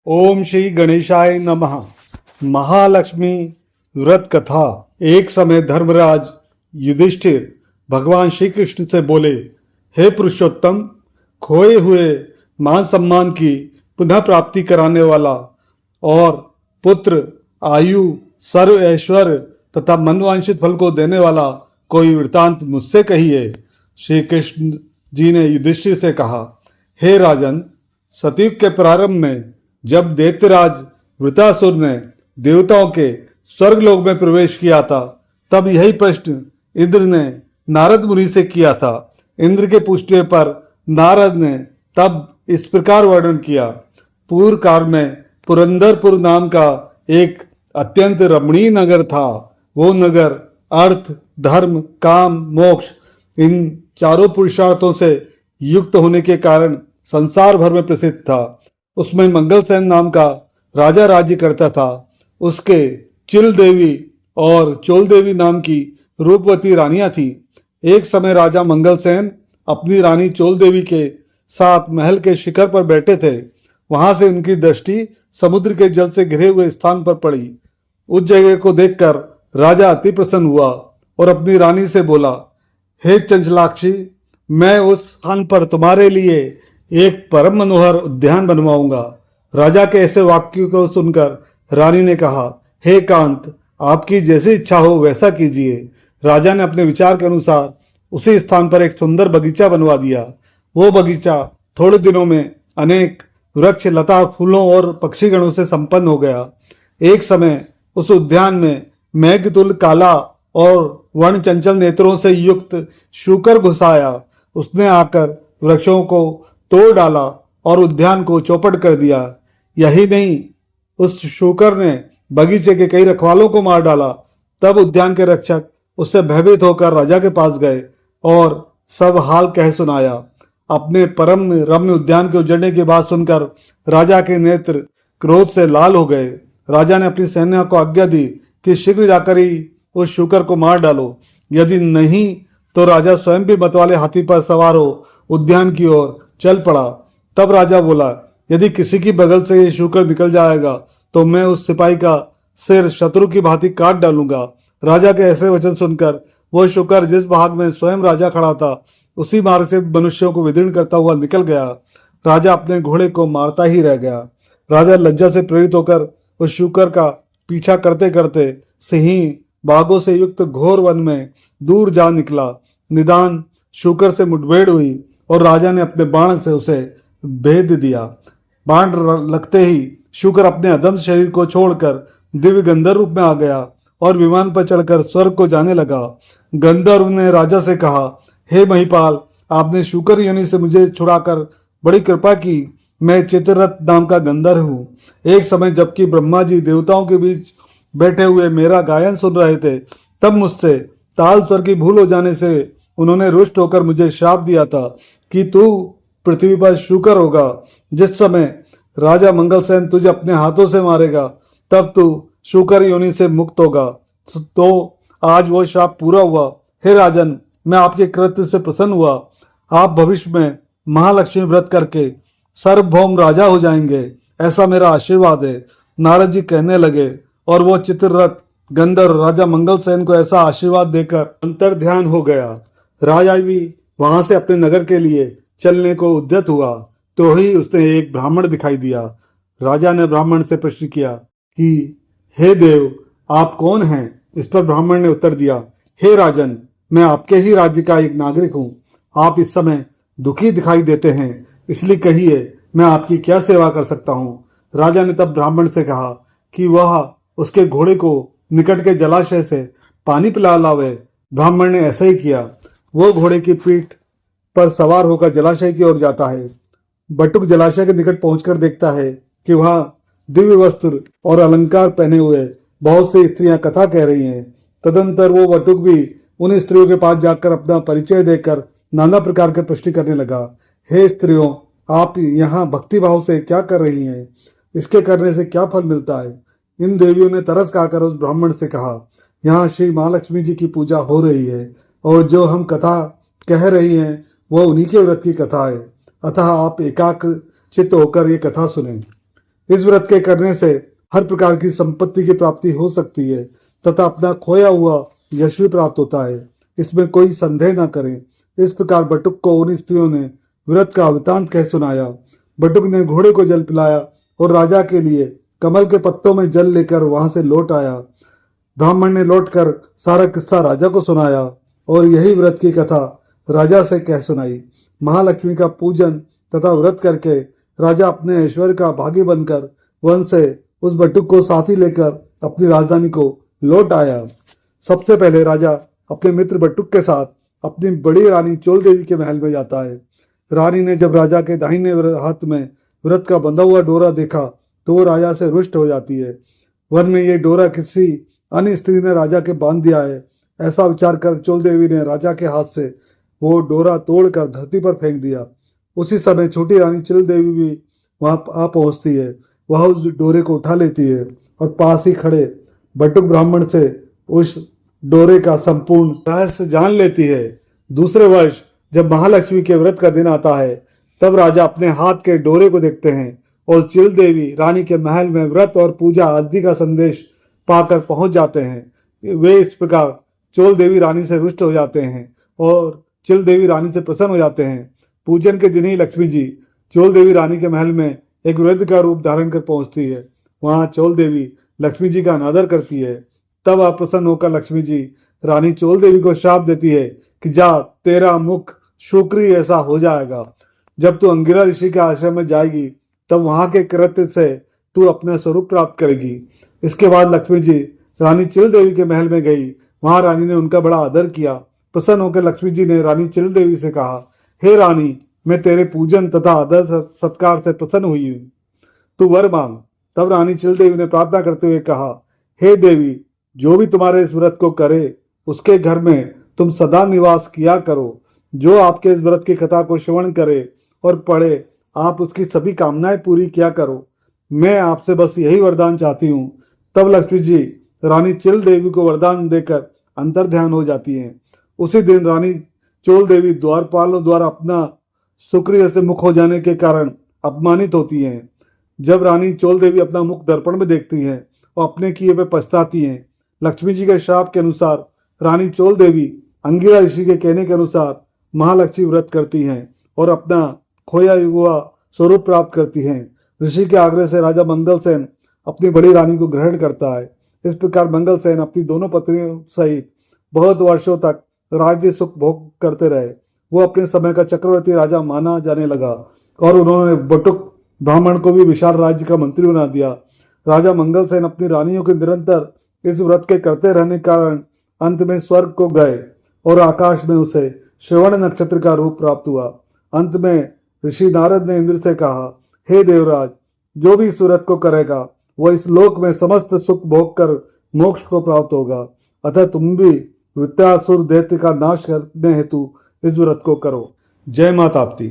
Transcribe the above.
ओम श्री गणेशाय नमः। महालक्ष्मी व्रत कथा। एक समय धर्मराज युधिष्ठिर भगवान श्री कृष्ण से बोले, हे पुरुषोत्तम, खोए हुए मान सम्मान की पुनः प्राप्ति कराने वाला और पुत्र, आयु, सर्व ऐश्वर्य तथा मनवांछित फल को देने वाला कोई वृतांत मुझसे कहिए। श्री कृष्ण जी ने युधिष्ठिर से कहा, हे राजन, सतयुग के प्रारंभ में जब दैत्यराज वृतासुर ने देवताओं के स्वर्गलोक में प्रवेश किया था, तब यही प्रश्न इंद्र ने नारद मुनि से किया था। इंद्र के पूछने पर नारद ने तब इस प्रकार वर्णन किया। पूर्व काल में पुरंदरपुर नाम का एक अत्यंत रमणीय नगर था। वो नगर अर्थ, धर्म, काम, मोक्ष इन चारों पुरुषार्थों से युक्त होने के कारण संसार भर में प्रसिद्ध था। उसमें मंगलसेन नाम का राजा राज्य करता था। उसके चिल देवी और चोल देवी नाम की रूपवती रानियां थी। एक समय राजा मंगलसेन अपनी रानी चोल देवी के साथ महल के शिखर पर बैठे थे। वहां से उनकी दृष्टि समुद्र के जल से घिरे हुए स्थान पर पड़ी। उस जगह को देखकर राजा अति प्रसन्न हुआ और अपनी रानी से बोला, हे चंचलाक्षी, मैं उस स्थान पर तुम्हारे लिए एक परम मनोहर उद्यान बनवाऊंगा। राजा के ऐसे वाक्य को सुनकर रानी ने कहा, हे कांत, आपकी जैसी इच्छा हो वैसा कीजिए। राजा ने अपने विचार के अनुसार उसी स्थान पर एक सुंदर बगीचा बनवा दिया। वो बगीचा थोड़े दिनों में अनेक वृक्ष, लता, फूलों और पक्षीगणों से संपन्न हो गया। एक समय उस उद्यान में मेघतुल्य काला और वर्ण चंचल नेत्रों से युक्त शूकर घुस आया। उसने आकर वृक्षों को तोड़ डाला और उद्यान को चौपट कर दिया। यही नहीं, उस शूकर ने बगीचे के कई रखवालों को मार डाला। तब उद्यान के रक्षक उससे भयभीत होकर राजा के पास गए और सब हाल कह सुनाया। अपने परम रम्य उद्यान के उजड़ने की बात सुनकर राजा के नेत्र क्रोध से लाल हो गए। राजा ने अपनी सेना को आज्ञा दी कि शीघ्र जाकर ही उस शूकर को मार डालो। यदि नहीं तो राजा स्वयं भी मतवाले हाथी पर सवार हो उद्यान की ओर चल पड़ा। तब राजा बोला, यदि किसी की बगल से ये शूकर निकल जाएगा तो मैं उस सिपाही का सिर शत्रु की भांति काट डालूंगा। राजा के ऐसे वचन सुनकर वो शूकर जिस भाग में स्वयं राजा खड़ा था उसी मार्ग से मनुष्यों को विदीर्ण करता हुआ निकल गया। राजा अपने घोड़े को मारता ही रह गया। राजा लज्जा से प्रेरित होकर उस शूकर का पीछा करते करते सिंह बाघों से युक्त घोर वन में दूर जा निकला। निदान शूकर से मुठभेड़ हुई और राजा ने अपने बाण से उसे भेद दिया। बाण लगते ही शूकर अपने अदम्य शरीर को छोड़कर दिव्य गंधर्व रूप में आ गया और विमान पर चढ़कर स्वर्ग को जाने लगा। गंधर्व ने राजा से कहा, हे महिपाल, आपने शूकर योनि से मुझे छुड़ाकर बड़ी कृपा की। मैं चित्ररथ नाम का गंधर्व हूँ। एक समय जबकि ब्रह्मा जी देवताओं के बीच बैठे हुए मेरा गायन सुन रहे थे, तब मुझसे ताल स्वर की भूल हो जाने से उन्होंने रुष्ट होकर मुझे श्राप दिया था कि तू पृथ्वी पर शूकर होगा। जिस समय राजा मंगलसेन तुझे अपने हाथों से मारेगा तब तू शूकर योनि से मुक्त होगा। तो आज वो श्राप पूरा हुआ। हे राजन, मैं आपके कृत्य से प्रसन्न हुआ। आप भविष्य में महालक्ष्मी व्रत करके सार्वभौम राजा हो जाएंगे, ऐसा मेरा आशीर्वाद है। नारद जी कहने लगे और वो चित्ररथ गंधर्व राजा मंगलसेन को ऐसा आशीर्वाद देकर अंतर ध्यान हो गया। राजा भी वहां से अपने नगर के लिए चलने को उद्यत हुआ तो ही उसने एक ब्राह्मण दिखाई दिया। राजा ने ब्राह्मण से प्रश्न किया कि हे देव, आप कौन हैं? इस पर ब्राह्मण ने उत्तर दिया, हे राजन, मैं आपके ही राज्य का एक नागरिक हूँ। आप इस समय दुखी दिखाई देते हैं, इसलिए कहिए मैं आपकी क्या सेवा कर सकता हूँ। राजा ने तब ब्राह्मण से कहा कि वह उसके घोड़े को निकट के जलाशय से पानी पिला लावे। ब्राह्मण ने ऐसा ही किया। वो घोड़े की पीठ पर सवार होकर जलाशय की ओर जाता है। बटुक जलाशय के निकट पहुंचकर देखता है कि वहां दिव्य वस्त्र और अलंकार पहने हुए बहुत सी स्त्रियां कथा कह रही हैं। तदंतर वो बटुक भी उन स्त्रियों के पास जाकर अपना परिचय देकर नाना प्रकार के प्रश्न करने लगा। हे स्त्रियों, आप यहाँ भक्तिभाव से क्या कर रही हैं? इसके करने से क्या फल मिलता है? इन देवियों ने तरस खाकर उस ब्राह्मण से कहा, यहाँ श्री महालक्ष्मी जी की पूजा हो रही है और जो हम कथा कह रही हैं वो उन्हीं के व्रत की कथा है। अतः आप एकाग्र चित्त होकर ये कथा सुनें। इस व्रत के करने से हर प्रकार की संपत्ति की प्राप्ति हो सकती है तथा अपना खोया हुआ यश भी प्राप्त होता है, इसमें कोई संदेह न करें। इस प्रकार बटुक को उन स्त्रियों ने व्रत का वृतांत कह सुनाया। बटुक ने घोड़े को जल पिलाया और राजा के लिए कमल के पत्तों में जल लेकर वहां से लौट आया। ब्राह्मण ने लौटकर सारा किस्सा राजा को सुनाया और यही व्रत की कथा राजा से कह सुनाई। महालक्ष्मी का पूजन तथा व्रत करके राजा अपने ऐश्वर्य का भागी बनकर वन से उस बटुक को साथी लेकर अपनी राजधानी को लौट आया। सबसे पहले राजा अपने मित्र बटुक के साथ अपनी बड़ी रानी चोल देवी के महल में जाता है। रानी ने जब राजा के दाहिने हाथ में व्रत का बंधा हुआ डोरा देखा तो वो राजा से रुष्ट हो जाती है। वन में ये डोरा किसी अन्य स्त्री ने राजा के बांध दिया है, ऐसा विचार कर चोल देवी ने राजा के हाथ से वो डोरा तोड़कर धरती पर फेंक दिया। उसी समय छोटी रानी चिल देवी भी वहां आ पहुंचती है। वह उस डोरे को उठा लेती है और पास ही खड़े बटुक ब्राह्मण से उस डोरे का संपूर्ण रहस्य जान लेती है। दूसरे वर्ष जब महालक्ष्मी के व्रत का दिन आता है तब राजा अपने हाथ के डोरे को देखते हैं और चिल देवी रानी के महल में व्रत और पूजा आदि का संदेश पाकर पहुंच जाते हैं। वे इस प्रकार चोल देवी रानी से रुष्ट हो जाते हैं और चिल देवी रानी से प्रसन्न हो जाते हैं। पूजन के दिन ही लक्ष्मी जी चोल देवी रानी के महल में एक वृद्ध का रूप धारण कर पहुंचती है। वहां चोल देवी लक्ष्मी जी का अनादर करती है। तब आप प्रसन्न होकर लक्ष्मी जी रानी चोल देवी को श्राप देती है कि जा, तेरा मुख शुक्री ऐसा हो जाएगा। जब तू अंगिरा ऋषि के आश्रम में जाएगी तब वहां के कृत्य से तू अपना स्वरूप प्राप्त करेगी। इसके बाद लक्ष्मी जी रानी चिल देवी के महल में गई। वहां रानी ने उनका बड़ा आदर किया। प्रसन्न होकर लक्ष्मी जी ने रानी चिल देवी से कहा, हे रानी, मैं तेरे पूजन तथा आदर सत्कार से प्रसन्न हुई हूँ, तू वर मांग। तब रानी चिल देवी ने प्रार्थना करते हुए कहा, हे देवी, जो भी तुम्हारे इस व्रत को करे उसके घर में तुम सदा निवास किया करो। जो आपके इस व्रत की कथा को श्रवण करे और पढ़े, आप उसकी सभी कामनाएं पूरी किया करो। मैं आपसे बस यही वरदान चाहती हूँ। तब लक्ष्मी जी रानी चिल देवी को वरदान देकर अंतर ध्यान हो जाती हैं। उसी दिन रानी चोल देवी द्वारपालों द्वारा अपना शुक्र से मुख हो जाने के कारण अपमानित होती हैं। जब रानी चोल देवी अपना मुख दर्पण में देखती हैं और अपने किए पे पछताती हैं, लक्ष्मी जी के श्राप के अनुसार रानी चोल देवी अंगिरा ऋषि के कहने के अनुसार महालक्ष्मी व्रत करती हैं और अपना खोया हुआ स्वरूप प्राप्त करती हैं। ऋषि के आग्रह से राजा मंगलसेन अपनी बड़ी रानी को ग्रहण करता है। इस प्रकार मंगलसेन अपनी दोनों पत्नियों सहित बहुत वर्षों तक राज्य सुख भोग करते रहे। वो अपने समय का चक्रवर्ती राजा माना जाने लगा और उन्होंने बटुक ब्राह्मण को भी विशाल राज्य का मंत्री बना दिया। राजा मंगलसेन अपनी रानियों के निरंतर इस व्रत के करते रहने के कारण अंत में स्वर्ग को गए और आकाश में उसे श्रवण नक्षत्र का रूप प्राप्त हुआ। अंत में ऋषि नारद ने इंद्र से कहा, हे देवराज, जो भी इस व्रत को करेगा वह इस लोक में समस्त सुख भोग कर मोक्ष को प्राप्त होगा। अतः तुम भी वृत्रासुर दैत्य का नाश करने हेतु इस व्रत को करो। जय माता ताप्ती।